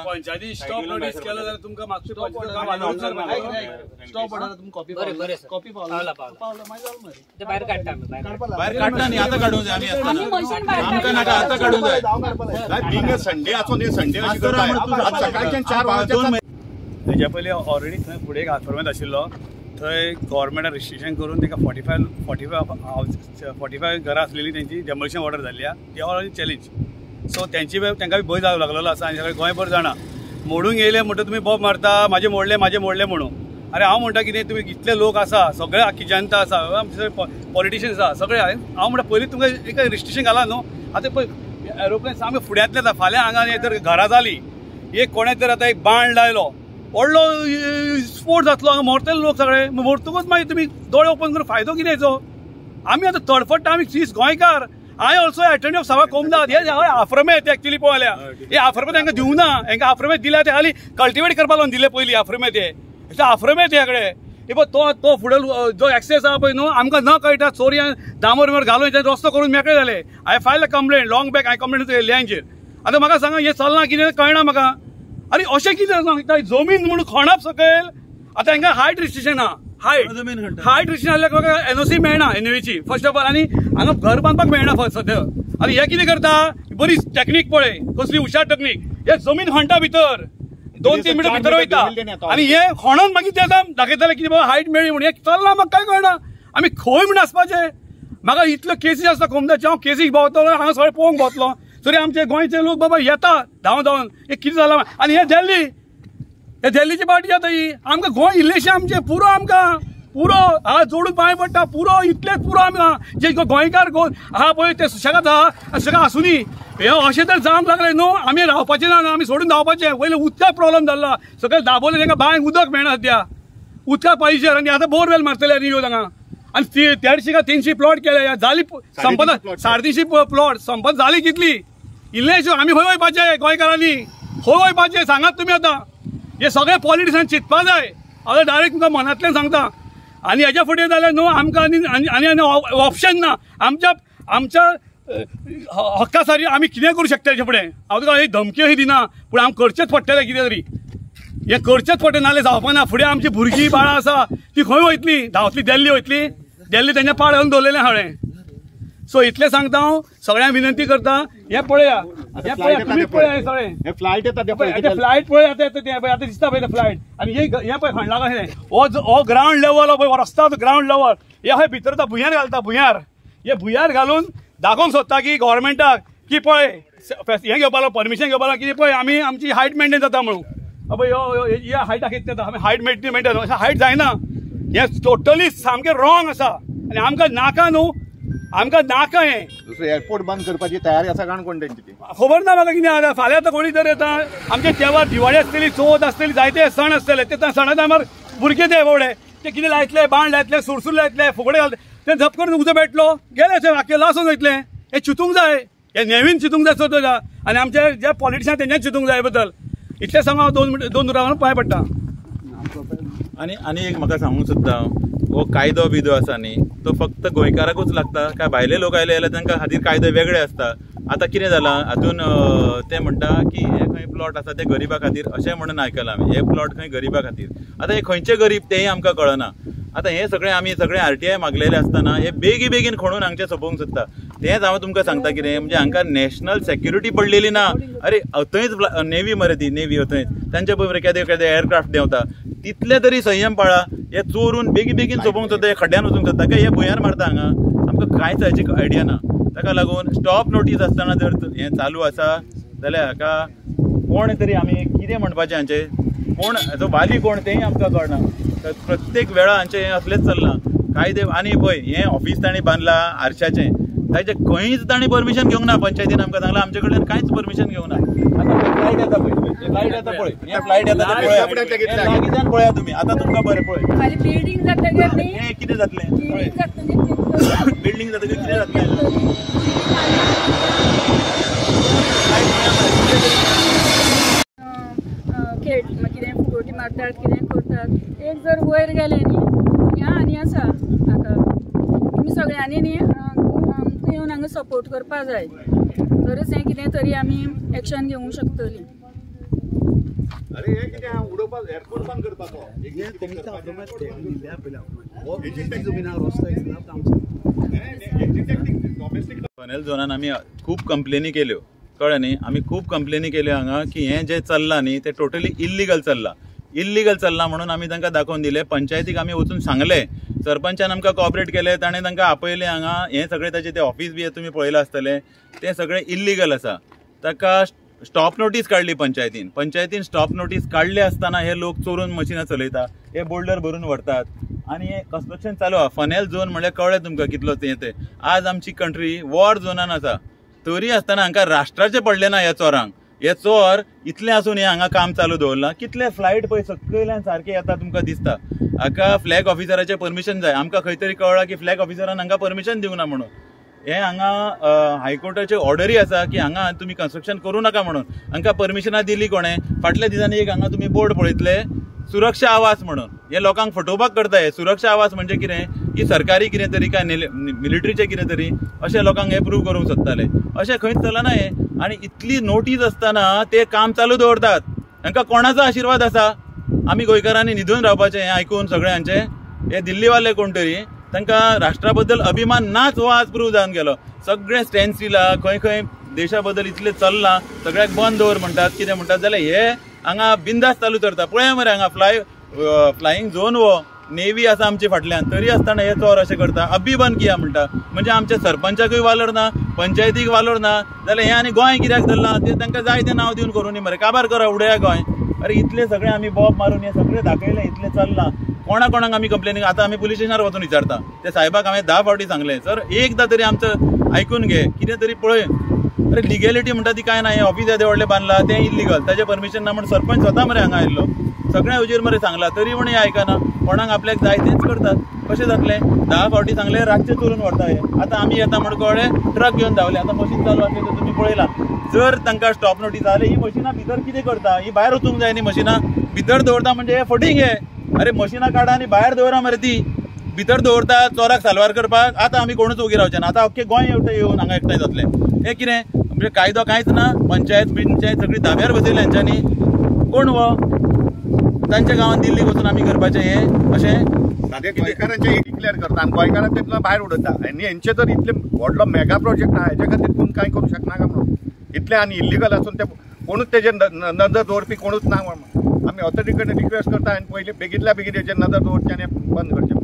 पंचायती stop notice केलं तर तुमका मागची स्टॉप ऑर्डर तुम कॉपी पावला बाहेर काढता न्ही आता काढून जाय आम्ही आमकां नाका आता काढून जाय बिंग संडे असो न्ही संडे अशी करताय सकाळच्यान 4 वाजता तेच्या पयलीं ऑलरेडी थंय फुडें एक आश्रमांत आशिल्लो थंय गव्हर्मेंटान रिस्ट्रिक्शन करून ताका 45 घरां आसलेली तेंची डेमोलिशन ऑर्डर जाल्ली ती ऑलरेडी चॅलेंज सो तांकां भंय जावं लागलेलो आसा आनी सगळें गोंयभर जाणा मोडूंक येयले म्हणटा तुमी बॉब मारता म्हाजे मोडले म्हणून अरे हांव म्हणटा कितें तुमी इतले लोक आसा सगळे आख्खी जनता आसा आमचे पॉलिटिशियन्स आसा सगळे हांव म्हणटा पयलीं तुमकां एक रिस्ट्रिक्शन घाला न्हू आतां पळय एरोप्लेन सामके फुड्यांतले आसा फाल्यां हांगा जर घरां जाली एक कोणें तर आतां एक बाण लायलो व्हडलो स्फोट जातलो हांगा मरतले लोक सगळे मरतकूच मागीर तुमी दोळे ओपन करून फायदो कितेंचो आमी आतां तडफडटा आमी गोंयकार I also attended सभा कोमदाद हे आफ्रमे ते एक्चुअली पळयल्या हे आफ्रमे तांकां दिवना हांकां आफ्रमे दिल्या ते खाली कल्टिवेट करपाक लावन दिले पयलीं आफ्रमे ते आफ्रमे ते कडेन हे पळय तो फुडें जो एक्सेस आहा पळय न्हू आमकां न कळटा चोरयान दामोर घालून ते रस्तो करून मेकळे जाले हांवें फायल कंप्लेंट लॉंग बॅक हांवें कंप्लेंट केल्ली हांचेर आतां म्हाका सांगा हे चलना कितें कळना म्हाका अरे अशें कितें सांगता जमीन म्हणून खणप सकयल आतां हांकां हायट रिस्ट्रिक्शन आहा हायट रिस्ट्रिक्शन आसल्याक म्हाका एनओसी मेळना एनओची फर्स्ट ऑफ ऑल आनी हांगा घर बांदपाक मेळना सद्या आनी हे कितें करता बरी टॅक्नीक पळय कसली हुशार टॅक्नीक हे जमीन खणटा भितर 2-3 मिटर भितर वयता आनी हे खणून मागीर ते दाखयताले कितें बाबा हायट मेळ्ळी म्हणून हे चलना म्हाका काय कळना आमी खंय म्हण आसपाचें म्हाका इतल्यो केसीस आसता कोमदाचे हांव केसीक भोंवतलो हांगा सगळें पळोवंक भोंवतलो तरी आमचे गोंयचे लोक बाबा येता धांवन हे कितें जालां आनी हे दिल्लीची पार्टी आतां ही आमकां गोंय इल्लेशें आमचें पुरो आमकां पुरो हात जोडून पांय पडटा पुरो इतलेच पुरो आमी जे गोंयकार आहा पळय ते सुशेगाद आहा सुशेगाद आसुनी हे अशें तर जावंक लागलें न्हू आमी रावपाचें ना आमी सोडून धांवपाचें पयलीं उदकाक प्रॉब्लेम जाल्लो सकयल दाबोलें तांकां बांयक उदक मेळना सद्या उदकाक पायजेर आनी आतां बोरवेल मारतले रियो हांगा आनी 150 काय 300 प्लॉट केले जाली संपत 350 प्लॉट संपत जाली कितली इल्लेश्यो आमी खंय वयपाचें गोंयकारांनी खंय वयपाचें सांगात तुमी आतां हे सगळे पॉलिटिक्सान चिंतपा जाय हांव डायरेक्ट तुमकां मनांतल्यान सांगता आनी हेच्या फुडें जाल्यार न्हू आमकां आनी ऑप्शन ना आमच्या हक्का सारी आमी कितें करूं शकता हेच्या फुडें हांव तुका ही धमकी अशी दिना पूण आमकां करचेंच पडटलें कितें तरी हे करचेंच पडटलें नाल्यार जावपा ना फुडें आमची भुरगीं बाळां आसा ती खंय वयतली धांवतली दिल्ली वयतली दिल्ली तेंच्या पाळ घालून दवरलेलें हांवें सो इतलें सांगता हांव सगळ्यांक विनंती करता हे पळया तुमी पळया सगळें फ्लायट येता फ्लायट पळय आतां दिसता पळय फ्लायट आनी हे पळय खणला कशें हो ग्रावंड लेवल पळय रस्ता ग्रावंड लेवल हे खंय भितर भुंयार घालता भुंयार हे भुंयार घालून दाखोवंक सोदता की गव्हर्मेंटाक की पळय हें घेवपाक परमिशन घेवपाक की पळय आमी आमची हायट मेंटेन जाता म्हणून पळय ह्या हायटाक येता आमी हायट मेंटेन अशें हायट जायना हे टोटली सामकें रॉंग आसा आनी आमकां नाका न्हू आमकां नाका हें दुसरें एअरपोर्ट बंद करपाची तयारी आसा काणकोण तेंची खबर ना म्हाका कितें आतां फाल्यां आतां कोणी जर येता आमचे तेवार दिवाळी आसतली चवथ आसतली जायते सण आसतले ते सणा टायमार भुरगे ते एवढे ते कितें लायतले बाण लायतले सुरसूर लायतले फुगडे घालतले ते झप करून उजो पेटलो गेले ते वाक्य लासून वयतले हे चिंतूंक जाय हे नेवीन चिंतूंक जाय चवथा आनी आमचे जे पॉलिटिशियन तेंच्याच चिंतूंक जाय बद्दल इतलें सांगून हांव दोन उरां पांय पडटा आनी एक म्हाका सांगूंक सोदता हो कायदो बिदो आसा न्ही तो फक्त गोंयकाराकूच लागता काय भायले लोक आयले जाल्यार तांकां खातीर कायदे वेगळे आसता आतां कितें जालां हातून ते म्हणटा की हे खंय प्लॉट आसा ते गरिबा खातीर अशें म्हणून आयकलां आमी हे प्लॉट खंय गरिबा खातीर आतां हे खंयचे गरीब तेय आमकां कळना आतां हे सगळें आमी सगळें RTI मागलेले आसतना हे बेगीन खणून हांगचें सोंपोवंक सोदता तेंच हांव तुमकां सांगता कितें म्हणजे हांकां नॅशनल सेक्युरिटी पडलेली ना अरे थंयच नेवी मरे ती नेवी थंयच तांचे पळय केदें एअरक्राफ्ट देंवता तितले तरी संयम पाळा हे चोरून बेगीन सोंपोवंक सोदता हे खड्ड्यान वचूंक सोदता काय हे भुंयार मारता हांगा आमकां कांयच हाची आयडिया ना ताका लागून स्टॉप नोटीस आसतना जर हें चालू आसा जाल्यार हाका कोण तरी आमी कितें म्हणपाचें हांचें कोण हाचो वाली कोण तेंय आमकां कळना प्रत्येक वेळा हांचें हें असलेंच चल्लां कायदे आनी पळय हें ऑफीस तांणी बांदलां आरशाचें ताचें खंयच तांणी परमिशन घेवंक ना पंचायतीन आमकां सांगलां आमचे कडल्यान कांयच परमिशन घेवंक ना आतां फ्लायट येता पळय फ्लायट येता पळय हें फ्लायट येता तें पळया लागींच्यान पळया तुमी आतां तुमकां बरें पळय बिल्डींग जातकीर न्ही हें कितें जातलें बिल्डींग जातकीर कितें जातलें कितें फुगोटी मारतात कितें करतात एक जर वयर गेले न्ही भुरग्यां आनी आसा सगळ्यांनी न्ही येवन हांगा सपोर्ट करपा जाय, तरच हें कितें तरी आमी एक्शन घेवंक शकतली. अरे हे कितें हांव उडोवपाक एअरपोर्ट बंद करपाचो फनेल झोनान आमी खूब कंप्लेनी केल्यो, कळ्ळें न्ही. आमी खूब कंप्लेनी केल्यो हांगा की हें जें चल्लां न्ही तें टोटली इल्लिगल चल्लां म्हणून आमी तांकां दाखोवन दिलें. पंचायतीक आमी वचून सांगलें, सरपंचान आमकां कॉपरेट केलें, ताणें तांकां आपयलें हांगा. हें सगळें ताचें तें ऑफीस बी तुमी पळयलां आसतलें, तें सगळें इल्लिगल आसा. ताका स्टॉप नोटीस काडली पंचायतीन स्टॉप नोटीस काडले आसतना हे लोक चोरून मशिनां चलयता, हे बोल्डर भरून व्हरतात आनी हे कन्स्ट्रक्शन चालू आहा. फनेल झोन म्हणल्यार कळ्ळें तुमकां कितलो तें. आज आमची कंट्री वॉर झोनान आसा, तरी आसतना हांकां राष्ट्राचें पडलें ना ह्या चोरांक. हे चोर इतलें आसून हे हांगा काम चालू दवरलां. कितले फ्लायट पळय सकयल्यान सारके येता तुमकां दिसता. हाका फ्लॅग ऑफिसराचें परमिशन जाय. आमकां खंय तरी कळ्ळां की फ्लॅग ऑफिसरान हांकां परमिशन दिवंक ना म्हणून. हे हांगा हायकोर्टाचे ऑर्डरी आसा की हांगा तुमी कन्स्ट्रक्शन करूं नाका म्हणून. हांकां परमिशनां दिली कोणें? फाटल्या दिसांनी एक हांगा तुमी बोर्ड पळयतले, सुरक्षा आवास म्हणून. हे लोकांक फटोवपाक करता. हे सुरक्षा आवास म्हणजे कितें? ही सरकारी कितें तरी काय मिलिटरीचें कितें तरी अशें लोकांक हे प्रूव करूंक सोदताले. अशें खंयच चलना हे. आनी इतली नोटीस आसतना ते काम चालू दवरतात. हांकां कोणाचो आशिर्वाद आसा? आमी गोंयकारांनी न्हिदून रावपाचें हें आयकून सगळ्यांचें? हे दिल्लीवाले कोण तरी, तांकां राष्ट्रा बद्दल अभिमान नाच हो आज प्रूव जावन गेलो. सगळें स्टँड स्टिला खंय खंय देशा बद्दल इतलें चल्लां, सगळ्याक बंद दवर म्हणटात, कितें म्हणटात, जाल्यार हे हांगा बिंदास चालू करता. पळया मरे हांगा फ्लायींग झोन हो, नेव्ही आसा आमचे फाटल्यान, तरी आसतना हे चोर अशें करता. अब्बी बंद किया म्हणटा. म्हणजे आमच्या सरपंचाकूय वालोर ना, पंचायतीक वालोर ना, जाल्यार हे आनी गोंय कित्याक धरलां? ते तांकां जाय तें नांव दिवन करूं न्ही मरे. काबार करा, उडया गोंय. अरे इतले सगळे आमी बॉब मारून हे सगळें दाखयलें, इतलें चल्लां. कोणाक आमी कंप्लेनी आतां आमी पुलीस स्टेशनार वचून विचारता. ते साहेबाक हांवें 10 फावटी सांगलें, सर एकदां तरी आमचं आयकून घे, कितें तरी पळय. अरे लिगॅलिटी म्हणटा ती काय ना. हे ऑफिस येदे व्हडलें बांदलां तें इल्लिगल, ताचें परमिशन ना म्हणून सरपंच स्वता मरे हांगा आयिल्लो. सगळ्या हुजेर मरे सांगलां, तरी म्हण हे आयकना. कोणाक आपल्याक जाय तेंच करतात. कशें जातलें? 10 फावटी सांगलें, रातचें चोरून व्हरता हे. आतां आमी येता म्हणून कळ्ळें, ट्रक घेवन धांवले. आतां मशीन चालू आसलें तें तुमी पळयलां. जर तांकां स्टॉप नोटीस जाली, ही मशिनां भितर कितें करता? ही भायर वचूंक जाय न्ही मशिनां. भितर दवरता म्हणजे हे फटींग हे. अरे मशिनां काडा आनी भायर दवरा मरे. ती भितर दवरता चोराक साल्वार करपाक. आतां आमी कोणूच उगी रावचे ना. आतां अख्खें गोंय येवन हांगा एकठांय जातलें. हें कितें? म्हणजे कायदो कांयच ना. पंचायत सगळी धाब्यार बसयल्या हेंच्यांनी. कोण हो? तांच्या गांवांत दिल्लीक वचून आमी करपाचें हें अशें? सादें गोंयकारांचें डिक्लेअर करता आनी गोंयकारांक तितलो भायर उडयता. आनी हेंचे जर इतले व्हडलो मेगा प्रोजेक्ट आहा, हेच्या खातीर कोण कांय करूंक शकना काय म्हणून. इतले आनी इल्लिगल आसून ते कोणूच तेजेर नजर दवरपी कोणूच ना म्हणून आमी ऑथॉरिटी कडेन रिक्वेस्ट करता आनी पयलीं बेगींतल्या बेगीन हेजेर नजर दवरचें आनी बंद करचें.